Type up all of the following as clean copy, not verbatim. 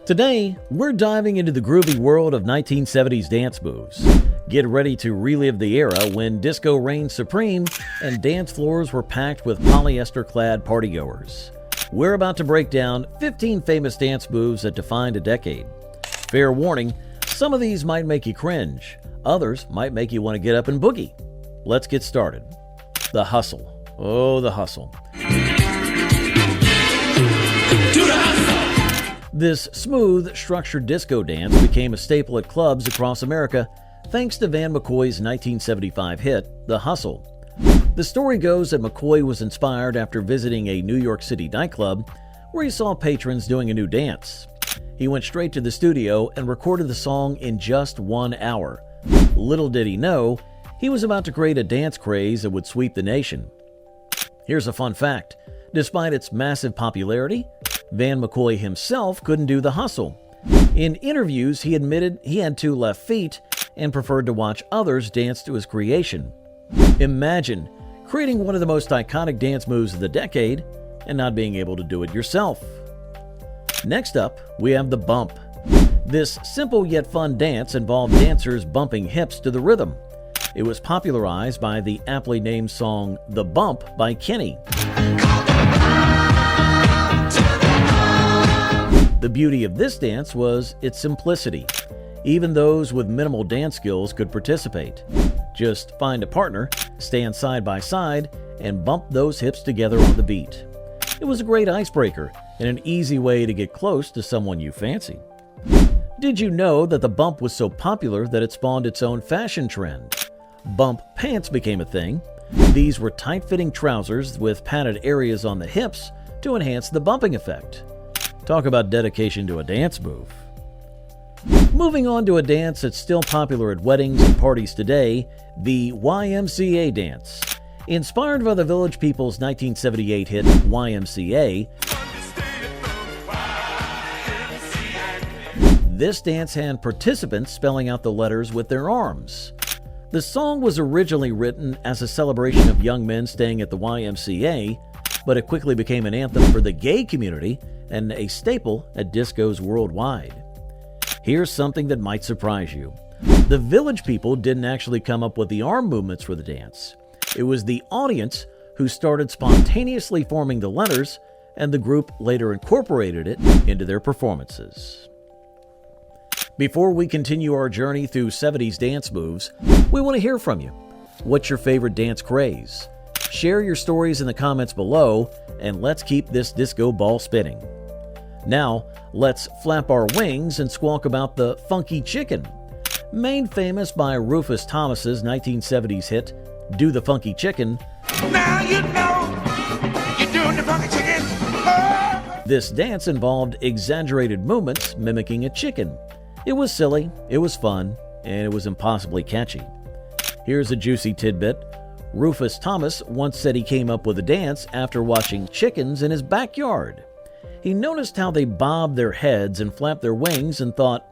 Today, we're diving into the groovy world of 1970s dance moves. Get ready to relive the era when disco reigned supreme and dance floors were packed with polyester-clad partygoers. We're about to break down 15 famous dance moves that defined a decade. Fair warning, some of these might make you cringe. Others might make you want to get up and boogie. Let's get started. The hustle. Oh, the hustle. This smooth, structured disco dance became a staple at clubs across America thanks to Van McCoy's 1975 hit, The Hustle. The story goes that McCoy was inspired after visiting a New York City nightclub where he saw patrons doing a new dance. He went straight to the studio and recorded the song in just 1 hour. Little did he know, he was about to create a dance craze that would sweep the nation. Here's a fun fact. Despite its massive popularity, Van McCoy himself couldn't do the hustle. In interviews, he admitted he had 2 left feet and preferred to watch others dance to his creation. Imagine creating one of the most iconic dance moves of the decade and not being able to do it yourself. Next up, we have the bump. This simple yet fun dance involved dancers bumping hips to the rhythm. It was popularized by the aptly named song The Bump by Kenny. The beauty of this dance was its simplicity. Even those with minimal dance skills could participate. Just find a partner, stand side by side, and bump those hips together on the beat. It was a great icebreaker and an easy way to get close to someone you fancy. Did you know that the bump was so popular that it spawned its own fashion trend? Bump pants became a thing. These were tight-fitting trousers with padded areas on the hips to enhance the bumping effect. Talk about dedication to a dance move. Moving on to a dance that's still popular at weddings and parties today, the YMCA dance. Inspired by the Village People's 1978 hit YMCA, this dance had participants spelling out the letters with their arms. The song was originally written as a celebration of young men staying at the YMCA, but it quickly became an anthem for the gay community and a staple at discos worldwide. Here's something that might surprise you. The Village People didn't actually come up with the arm movements for the dance. It was the audience who started spontaneously forming the letters, and the group later incorporated it into their performances. Before we continue our journey through 70s dance moves, we want to hear from you. What's your favorite dance craze? Share your stories in the comments below, and let's keep this disco ball spinning. Now, let's flap our wings and squawk about the funky chicken. Made famous by Rufus Thomas's 1970s hit, Do the Funky Chicken. Now you know you're doing the funky chicken. Oh. This dance involved exaggerated movements mimicking a chicken. It was silly, it was fun, and it was impossibly catchy. Here's a juicy tidbit. Rufus Thomas once said he came up with a dance after watching chickens in his backyard. He noticed how they bobbed their heads and flapped their wings and thought,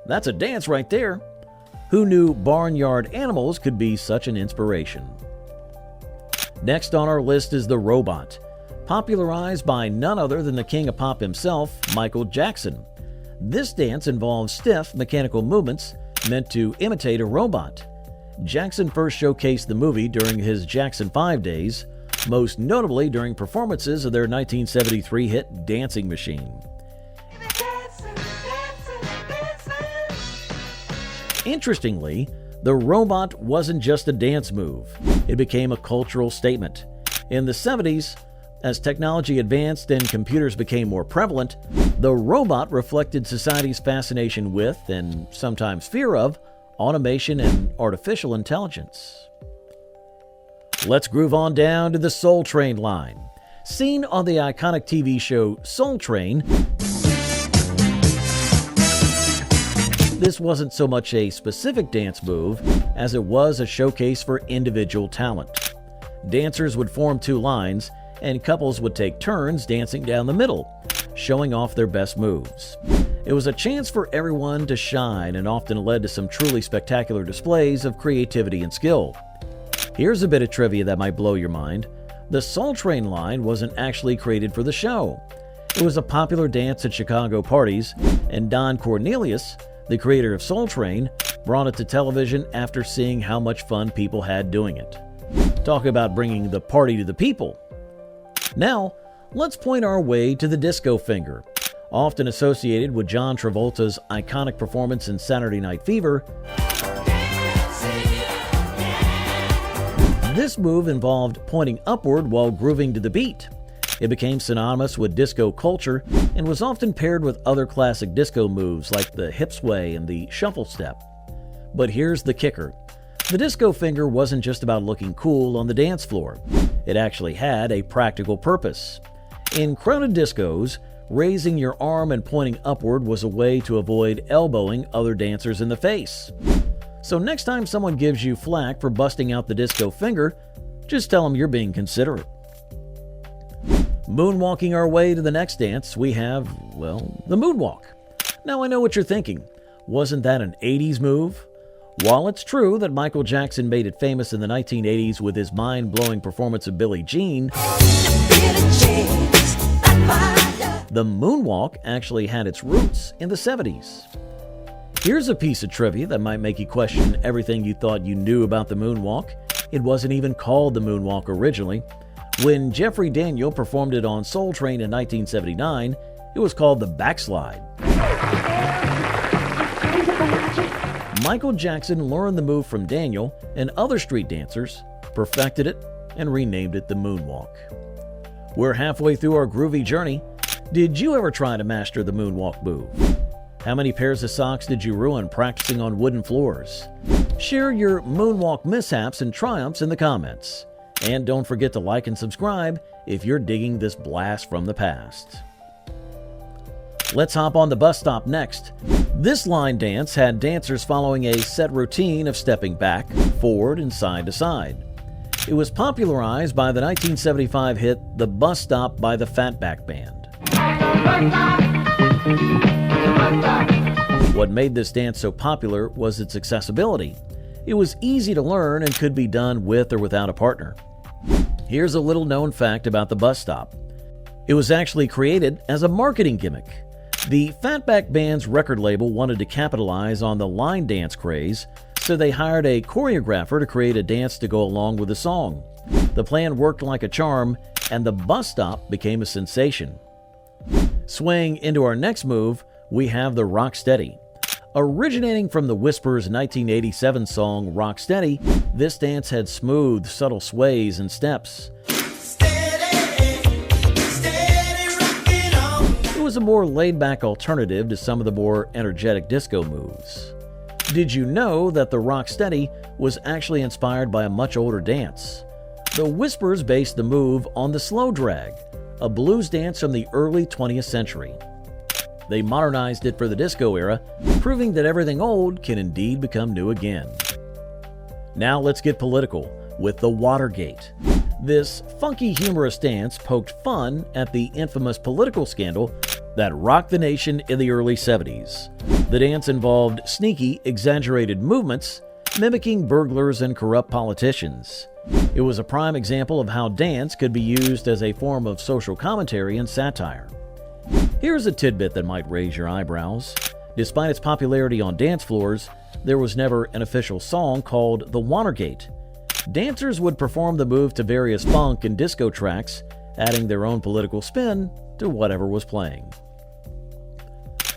that's a dance right there. Who knew barnyard animals could be such an inspiration? Next on our list is the robot, popularized by none other than the king of pop himself, Michael Jackson. This dance involves stiff mechanical movements meant to imitate a robot. Jackson first showcased the movie during his Jackson 5 days, most notably during performances of their 1973 hit Dancing Machine. Interestingly, the robot wasn't just a dance move. It became a cultural statement. In the 70s, as technology advanced and computers became more prevalent, the robot reflected society's fascination with, and sometimes fear of, automation and artificial intelligence. Let's groove on down to the Soul Train line. Seen on the iconic TV show Soul Train, this wasn't so much a specific dance move as it was a showcase for individual talent. Dancers would form 2 lines, and couples would take turns dancing down the middle, showing off their best moves. It was a chance for everyone to shine and often led to some truly spectacular displays of creativity and skill. Here's a bit of trivia that might blow your mind. The Soul Train line wasn't actually created for the show. It was a popular dance at Chicago parties, and Don Cornelius, the creator of Soul Train, brought it to television after seeing how much fun people had doing it. Talk about bringing the party to the people. Now, let's point our way to the disco finger. Often associated with John Travolta's iconic performance in Saturday Night Fever, this move involved pointing upward while grooving to the beat. It became synonymous with disco culture and was often paired with other classic disco moves like the hip sway and the shuffle step. But here's the kicker. The disco finger wasn't just about looking cool on the dance floor. It actually had a practical purpose. In crowded discos, raising your arm and pointing upward was a way to avoid elbowing other dancers in the face. So next time someone gives you flack for busting out the disco finger, just tell them you're being considerate. Moonwalking our way to the next dance, we have, well, the moonwalk. Now I know what you're thinking. Wasn't that an 80s move? While it's true that Michael Jackson made it famous in the 1980s with his mind-blowing performance of Billie Jean, the moonwalk actually had its roots in the 70s. Here's a piece of trivia that might make you question everything you thought you knew about the moonwalk. It wasn't even called the moonwalk originally. When Jeffrey Daniel performed it on Soul Train in 1979, it was called the backslide. Michael Jackson learned the move from Daniel and other street dancers, perfected it, and renamed it the moonwalk. We're halfway through our groovy journey. Did you ever try to master the moonwalk move? How many pairs of socks did you ruin practicing on wooden floors? Share your moonwalk mishaps and triumphs in the comments. And don't forget to like and subscribe if you're digging this blast from the past. Let's hop on the bus stop next. This line dance had dancers following a set routine of stepping back, forward, and side to side. It was popularized by the 1975 hit The Bus Stop by the Fatback Band. What made this dance so popular was its accessibility. It was easy to learn and could be done with or without a partner. Here's a little known fact about the bus stop. It was actually created as a marketing gimmick. The Fatback Band's record label wanted to capitalize on the line dance craze, so they hired a choreographer to create a dance to go along with the song. The plan worked like a charm, and the bus stop became a sensation. Swaying into our next move, we have the Rocksteady. Originating from the Whispers' 1987 song Rocksteady, this dance had smooth, subtle sways and steps. It was a more laid-back alternative to some of the more energetic disco moves. Did you know that the Rocksteady was actually inspired by a much older dance? The Whispers based the move on the slow drag, a blues dance from the early 20th century. They modernized it for the disco era, proving that everything old can indeed become new again. Now let's get political with the Watergate. This funky, humorous dance poked fun at the infamous political scandal that rocked the nation in the early 70s. The dance involved sneaky, exaggerated movements, mimicking burglars and corrupt politicians. It was a prime example of how dance could be used as a form of social commentary and satire. Here's a tidbit that might raise your eyebrows. Despite its popularity on dance floors, there was never an official song called the Watergate. Dancers would perform the move to various funk and disco tracks, adding their own political spin to whatever was playing.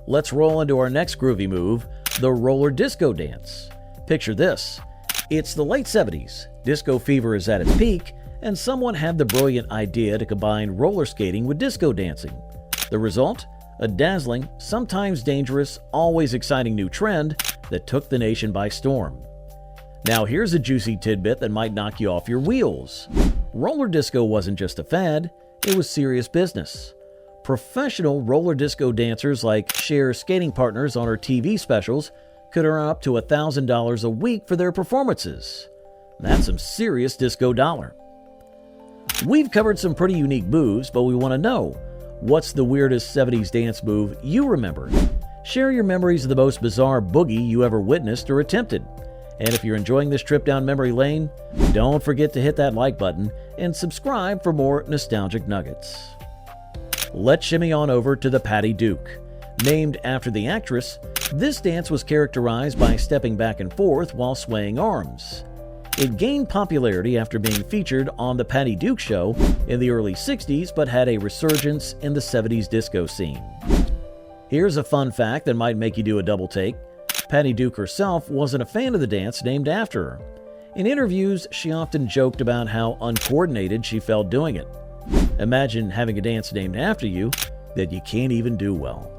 Let's roll into our next groovy move, the roller disco dance. Picture this. It's the late 70s, disco fever is at its peak, and someone had the brilliant idea to combine roller skating with disco dancing. The result? A dazzling, sometimes dangerous, always exciting new trend that took the nation by storm. Now here's a juicy tidbit that might knock you off your wheels. Roller disco wasn't just a fad, it was serious business. Professional roller disco dancers like Cher's skating partners on her TV specials could earn up to $1,000 a week for their performances. That's some serious disco dollar. We've covered some pretty unique moves, but we want to know, what's the weirdest 70s dance move you remember? Share your memories of the most bizarre boogie you ever witnessed or attempted. And if you're enjoying this trip down memory lane, don't forget to hit that like button and subscribe for more nostalgic nuggets. Let's shimmy on over to the Patty Duke. Named after the actress, this dance was characterized by stepping back and forth while swaying arms. It gained popularity after being featured on The Patty Duke Show in the early 60s, but had a resurgence in the 70s disco scene. Here's a fun fact that might make you do a double take. Patty Duke herself wasn't a fan of the dance named after her. In interviews, she often joked about how uncoordinated she felt doing it. Imagine having a dance named after you that you can't even do well.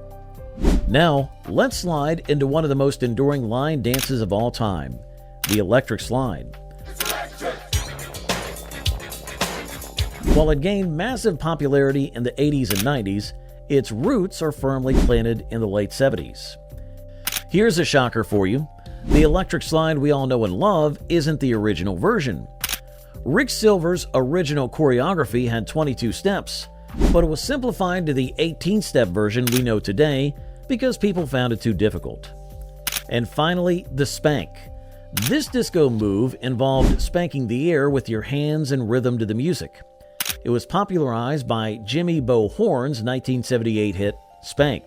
Now, let's slide into one of the most enduring line dances of all time, the electric slide. While it gained massive popularity in the 80s and 90s, its roots are firmly planted in the late 70s. Here's a shocker for you. The electric slide we all know and love isn't the original version. Rick Silver's original choreography had 22 steps, but it was simplified to the 18-step version we know today because people found it too difficult. And finally, the spank. This disco move involved spanking the air with your hands in rhythm to the music. It was popularized by Jimmy Bo Horn's 1978 hit, Spank.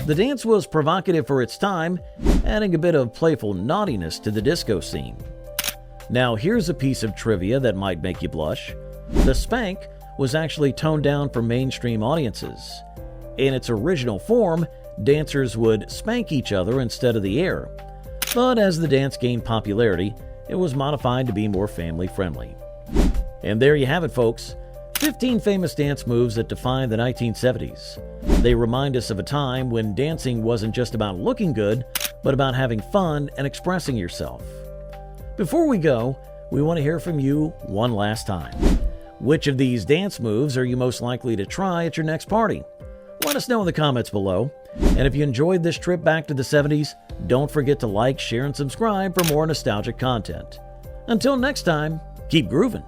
The dance was provocative for its time, adding a bit of playful naughtiness to the disco scene. Now here's a piece of trivia that might make you blush. The spank was actually toned down for mainstream audiences. In its original form, dancers would spank each other instead of the air. But as the dance gained popularity, it was modified to be more family-friendly. And there you have it, folks. 15 famous dance moves that defined the 1970s. They remind us of a time when dancing wasn't just about looking good, but about having fun and expressing yourself. Before we go, we want to hear from you one last time. Which of these dance moves are you most likely to try at your next party? Let us know in the comments below. And if you enjoyed this trip back to the 70s, don't forget to like, share, and subscribe for more nostalgic content. Until next time, keep grooving.